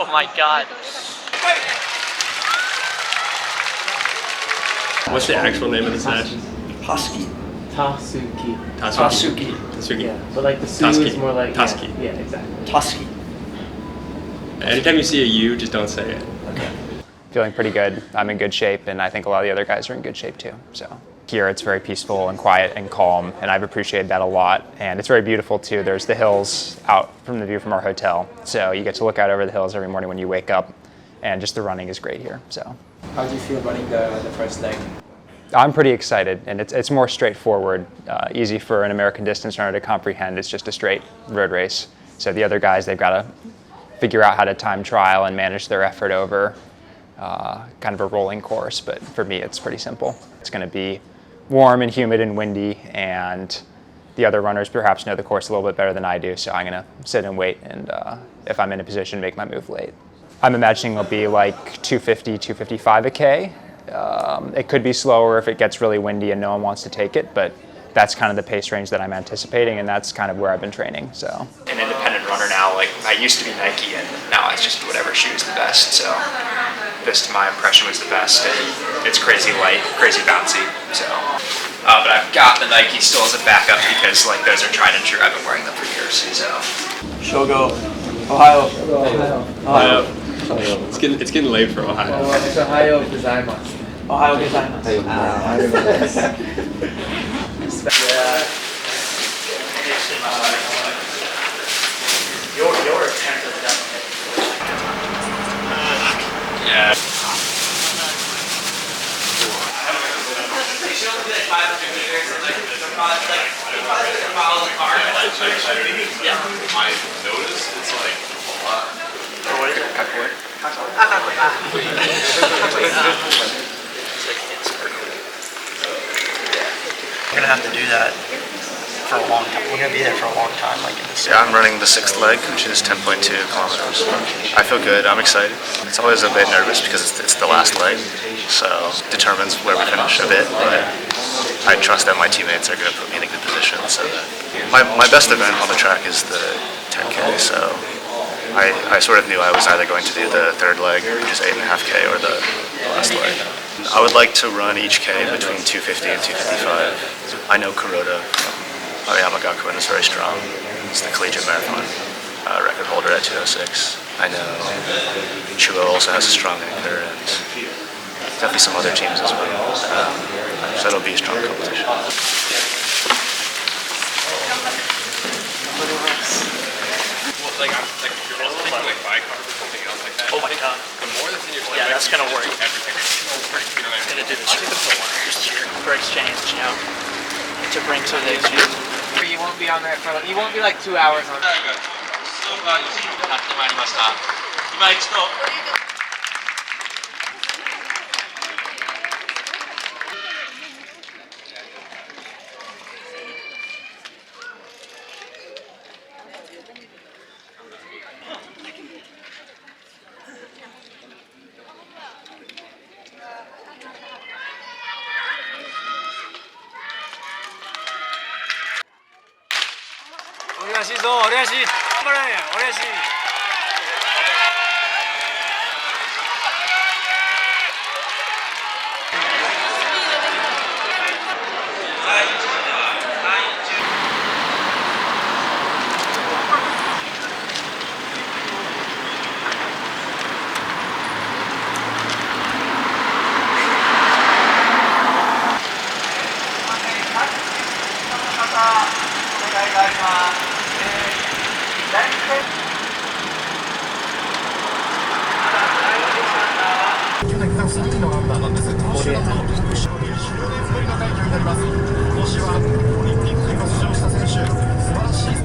Oh my god. What's the actual name of the snatch? Husky. Tasuki. Yeah, but like the Su is more like Tusky. Yeah, exactly. Tusky. Anytime you see a U, just don't say it. Okay. Feeling pretty good. I'm in good shape, and I think a lot of the other guys are in good shape too. So here it's very peaceful and quiet and calm, and I've appreciated that a lot. And it's very beautiful too. There's the hills out from the view from our hotel, so you get to look out over the hills every morning when you wake up, and just the running is great here. So. How do you feel running the first leg? I'm pretty excited, and it's more straightforward, easy for an American distance runner to comprehend. It's just a straight road race. So the other guys, they've got to figure out how to time trial and manage their effort over kind of a rolling course, but for me it's pretty simple. It's going to be warm and humid and windy, and the other runners perhaps know the course a little bit better than I do, so I'm going to sit and wait, and if I'm in a position, make my move late. I'm imagining it'll be like 250, 255 a K. It could be slower if it gets really windy and no one wants to take it, but that's kind of the pace range that I'm anticipating, and that's kind of where I've been training. So an independent runner now, like I used to be Nike, and now I just whatever shoe is the best. So this, to my impression, was the best. And it's crazy light, crazy bouncy. So, but I've got the Nike still as a backup because like those are tried and true. I've been wearing them for years. So Shogo. Ohio. Ohio. It's getting late for Ohio. Ohio gozaimasu. Ohio gozaimasu. Your attempt at that. Yeah. She only did 500 meters and like follow the car. Yeah. My notice it's like a lot. What is it? Kakoi. We're gonna have to do that for a long time. We're gonna be there for a long time, like in this. Yeah, I'm running the 6th leg, which is 10.2 kilometers. I feel good, I'm excited. It's always a bit nervous because it's the last leg, so it determines where we finish a bit, but I trust that my teammates are going to put me in a good position. So that my best event on the track is the 10K, so I sort of knew I was either going to do the 3rd leg, which is 8.5K, or the last leg. I would like to run each K between 250 and 255. I know Kuroda from青山学院is very strong. He's the collegiate marathon record holder at 206. I know Chuo also has a strong anchor, and definitely some other teams as well. So it'll be a strong competition. Like you're also taking like bicarbs or something else like that. Oh my god. The more that's in your Yeah, that's gonna work. Everything. You know what I mean? Gonna do this for exchange, you know, to bring to the exchange. You won't be on there for. You won't be like 2 hours on. そうがやってまいりました。今一度。お願いしいぞ、お願いしい。頑張れ、お願いしい。去年区間3位のランナーなんです。この集団と20年ぶりの快挙になります。今年はオリンピックにも出場した選手、素晴らしい。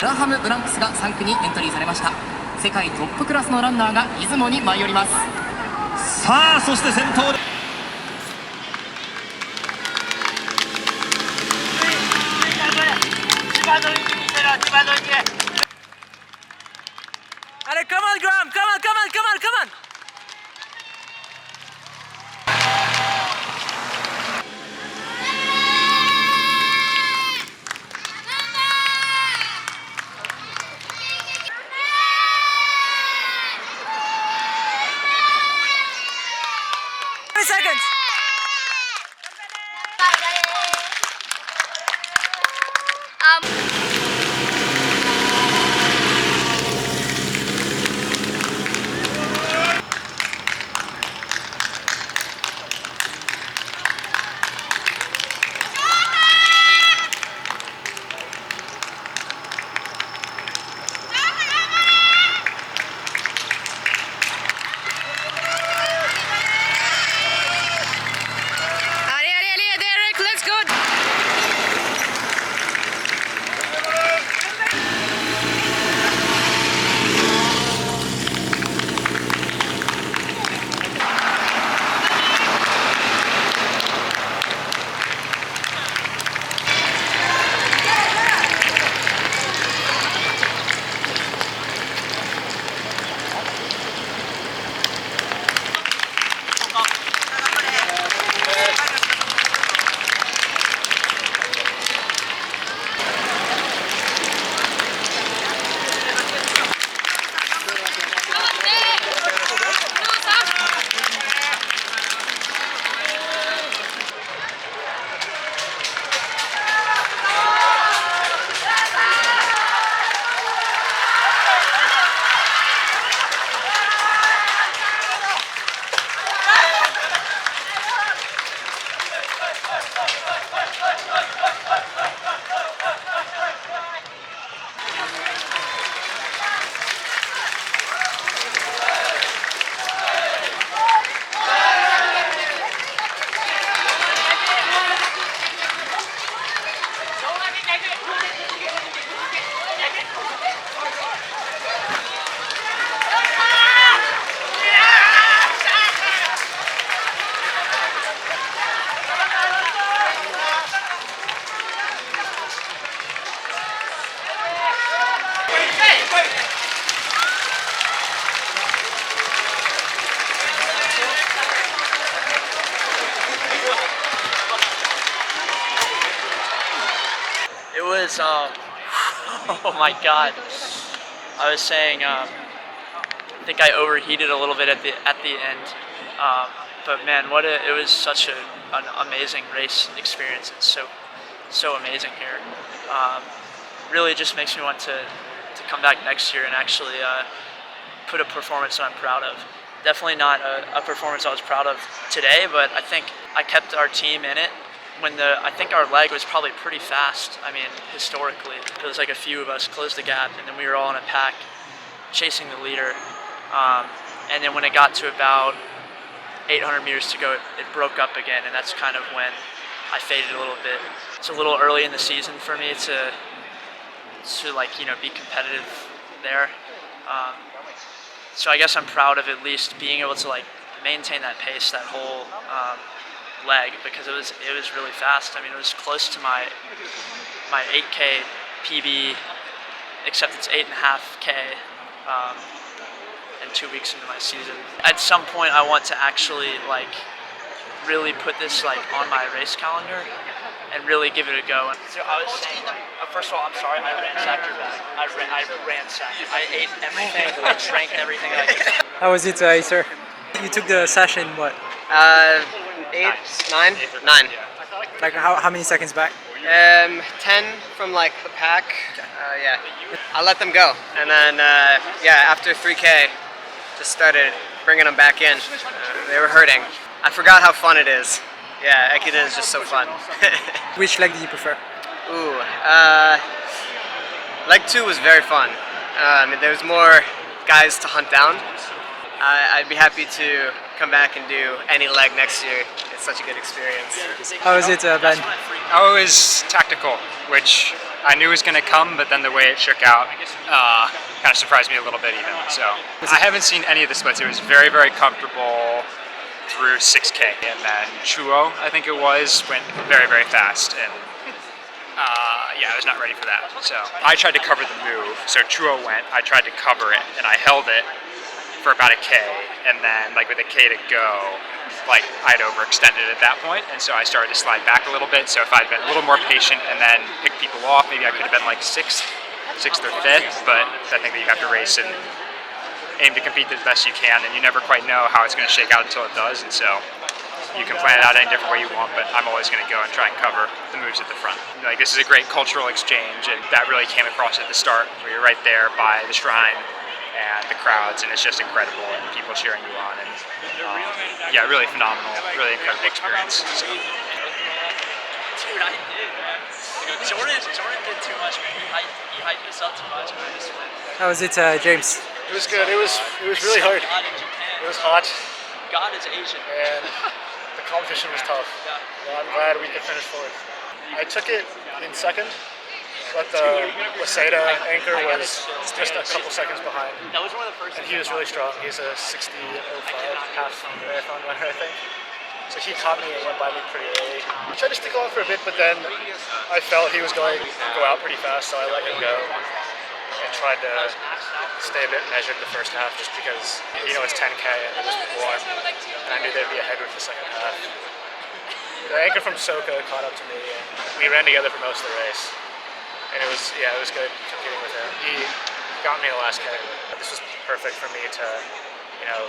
グラハム・ブランクスが3区にエントリーされました。世界トップクラスのランナーが出雲に舞い降ります。さあ、そして先頭で seconds. It was, oh my god. I was saying, I think I overheated a little bit at the end. But man, it was such an amazing race experience. It's so amazing here. Really just makes me want to come back next year and actually put a performance that I'm proud of. Definitely not a performance I was proud of today, but I think I kept our team in it. I think our leg was probably pretty fast. I mean, historically, it was like a few of us closed the gap, and then we were all in a pack chasing the leader. And then when it got to about 800 meters to go, it broke up again, and that's kind of when I faded a little bit. It's a little early in the season for me to be competitive there. So I guess I'm proud of at least being able to maintain that pace that whole leg, because it was really fast. I mean, it was close to my 8K PB, except it's 8.5K, and 2 weeks into my season. At some point, I want to actually really put this on my race calendar and really give it a go. So I was saying, first of all, I'm sorry, I ransacked your bag. I ransacked it. I ate everything, I drank everything that I could. How was it, Acer? You took the session, what? 8, 9? 9. Like how many seconds back? 10 from the pack. Yeah. I let them go. And then, after 3K, just started bringing them back in. They were hurting. I forgot how fun it is. Yeah, Ekiden is just so fun. Which leg did you prefer? Ooh, leg 2 was very fun. There was more guys to hunt down. I'd be happy to come back and do any leg next year. It's such a good experience. How was it, Ben? Oh, it was tactical, which I knew was going to come, but then the way it shook out kind of surprised me a little bit even. So I haven't seen any of the splits. It was very, very comfortable through 6K, and then Chuo, I think it was, went very, very fast, and I was not ready for that. So I tried to cover the move. So Chuo went, I tried to cover it, and I held it for about a K, and then with a K to go, I'd overextended at that point, and so I started to slide back a little bit. So if I'd been a little more patient and then picked people off, maybe I could have been 6th or 5th, but I think that you have to race and aim to compete as best you can, and you never quite know how it's going to shake out until it does. And so you can plan it out any different way you want, but I'm always going to go and try and cover the moves at the front. Like, this is a great cultural exchange, and that really came across at the start, where you're right there by the shrine and the crowds, and it's just incredible, and people cheering you on, and yeah, really phenomenal, really incredible experience. So. Dude, I did, man. Jordan did too much, man. He hyped us up too much. How was it, James? It was good. It was really hard. It was hot. God is Asian. And the competition was tough. Well, I'm glad we could finish fourth. I took it in second, but the Waseda anchor was just a couple seconds behind. That was one of the first. And he was really strong. He's a 60.05 half marathon runner, I think. So he caught me and went by me pretty early. I tried to stick on for a bit, but then I felt he was going to go out pretty fast, so I let him go and tried to stay a bit measured the first half, just because, you know, it's 10K and it was warm, and I knew there'd be a headwind for the second half. The anchor from Soka caught up to me, and we ran together for most of the race. And it was good competing with him. He got me in the last K. This was perfect for me to, you know,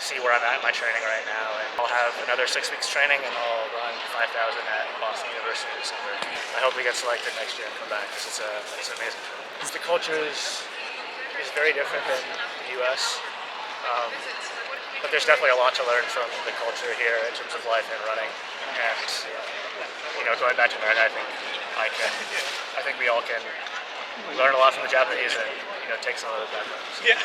see where I'm at in my training right now. And I'll have another 6 weeks training, and I'll run 5,000 at Boston University in December. I hope we get selected next year and come back, because it's amazing. The culture is very different than the US, but there's definitely a lot to learn from the culture here in terms of life and running. And, you know, going back to America, I think we all can learn a lot from the Japanese and, you know, take some of those backgrounds. Yeah.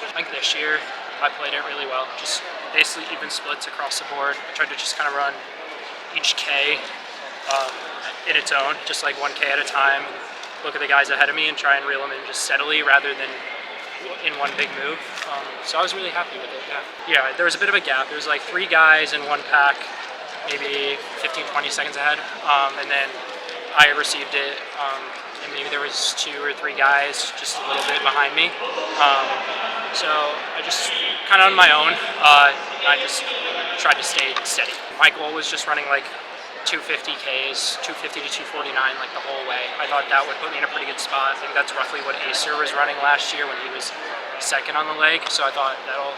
I think this year I played it really well. Just basically even splits across the board. I tried to just kind of run each K in its own, just like 1K at a time, and look at the guys ahead of me and try and reel them in just steadily rather than in one big move. So I was really happy with it, yeah. There was a bit of a gap. There was like 3 guys in one pack, maybe 15-20 seconds ahead, and then I received it, and maybe there was 2 or 3 guys just a little bit behind me. So I just kind of on my own, I just tried to stay steady. My goal was just running like 250 Ks, 250 to 249 like the whole way. I thought that would put me in a pretty good spot. I think that's roughly what Acer was running last year when he was second on the leg, so I thought that'll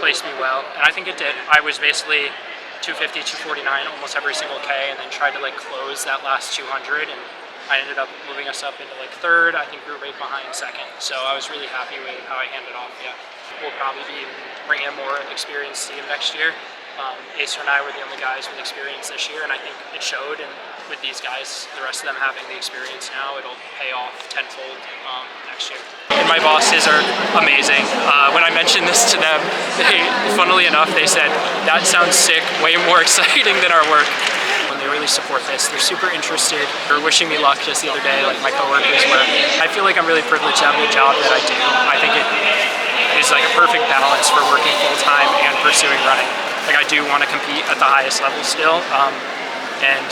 place me well, and I think it did. I was basically 250, 249 almost every single K, and then tried to like close that last 200, and I ended up moving us up into like third. I think we were right behind second, so I was really happy with how I handed off. Yeah, we'll probably be bringing a more experienced team next year. Acer and I were the only guys with experience this year, and I think it showed. And with these guys, the rest of them having the experience now, it'll pay off tenfold next year. And my bosses are amazing. When I mentioned this to them, funnily enough, they said, "That sounds sick, way more exciting than our work." When they really support this, they're super interested. They're wishing me luck just the other day, like my coworkers were. I feel like I'm really privileged to have the job that I do. I think it is like a perfect balance for working full-time and pursuing running. Like, I do want to compete at the highest level still, and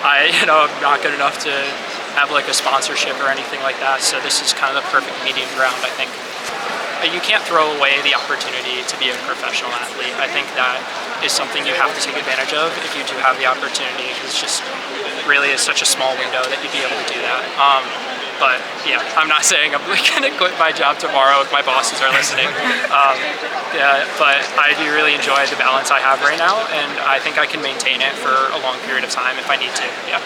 I'm not good enough to have like a sponsorship or anything like that, so this is kind of the perfect medium ground, I think. You can't throw away the opportunity to be a professional athlete. I think that is something you have to take advantage of if you do have the opportunity, because it's just really is such a small window that you'd be able to do that. But yeah, I'm not saying I'm gonna quit my job tomorrow if my bosses are listening. Yeah, but I do really enjoy the balance I have right now, and I think I can maintain it for a long period of time if I need to, yeah.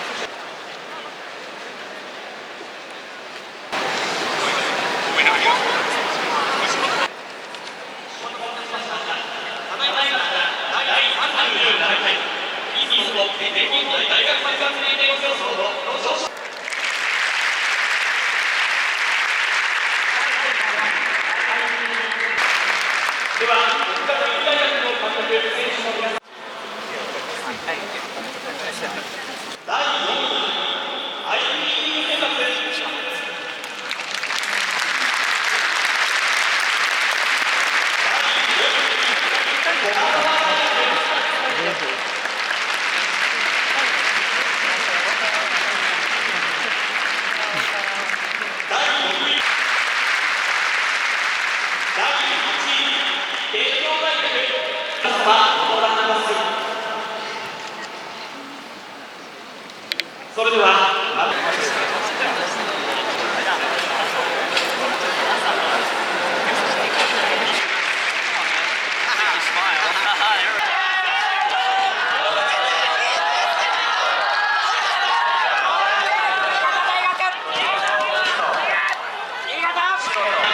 それでは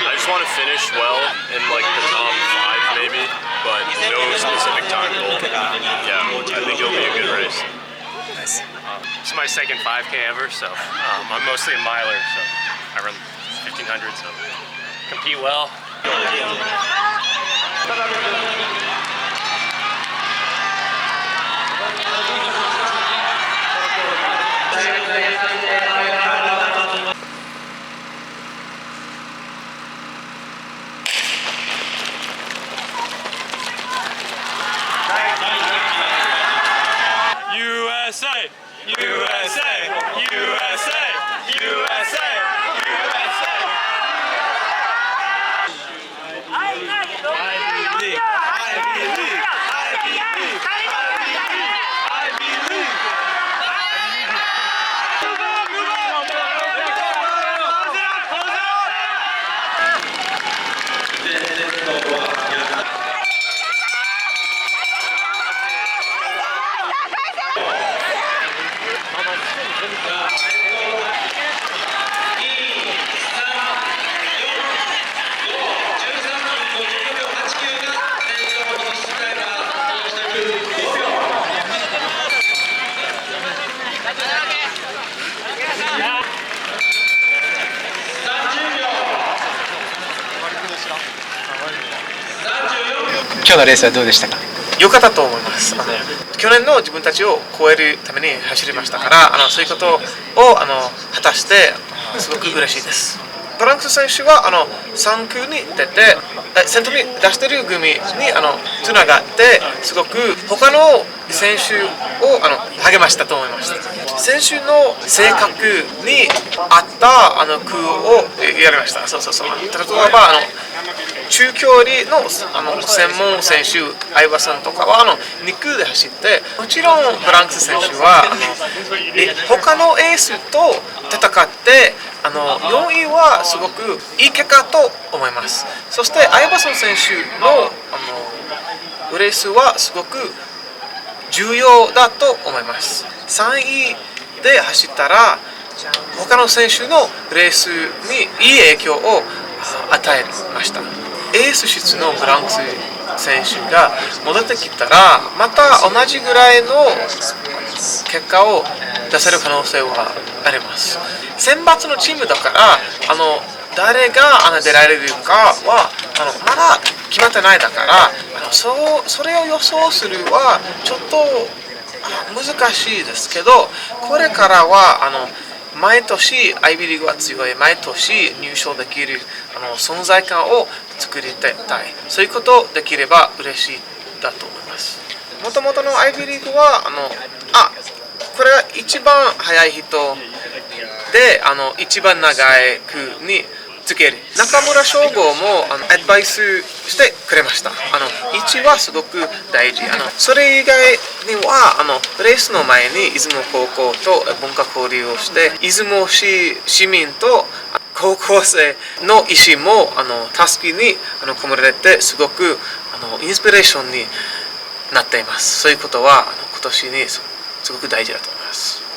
I just want to finish well in like the top 5 maybe, but no specific time goal. Yeah, I think it'll be a good race. Nice. It's my second 5K ever, so I'm mostly a miler, so I run 1500, so compete well. USA! USA! USA! USA! USA! Ivy League! Ivy League! Ivy League! Ivy League!今日のレースはどうでしたか？良かったと思います。去年の自分たちを超えるために走りましたから、そういうことを果たしてすごく嬉しいです。トランクス選手は3区に出て先頭に出している組につながってすごく他の選手を励ましたと思いました。選手の性格に合った区をやりました。そう例えば中距離の専門選手、相葉さんとかは2区で走って、もちろんブランクス選手は他のエースと戦って4位はすごくいい結果と思います。そして相葉さん選手のレースはすごく重要だと思います。3位で走ったら他の選手のレースにいい影響を与えました。エース室のブランクス選手が戻ってきたらまた同じぐらいの結果を出せる可能性はあります。選抜のチームだから誰が出られるかはまだ決まってないだからそれを予想するはちょっと難しいですけど、これからは毎年アイビーリーグは強い、毎年入賞できる存在感を作りたい、そういうことできれば嬉しいだと思います。もともとのアイビーリーグはこれが一番速い人で一番長い区につける。中村翔吾もアドバイスしてくれました。位置はすごく大事。それ以外にはレースの前に出雲高校と文化交流をして出雲市市民と高校生の意思も助けに込められてすごくインスピレーションになっています。そういうことは今年にすごく大事だと思います。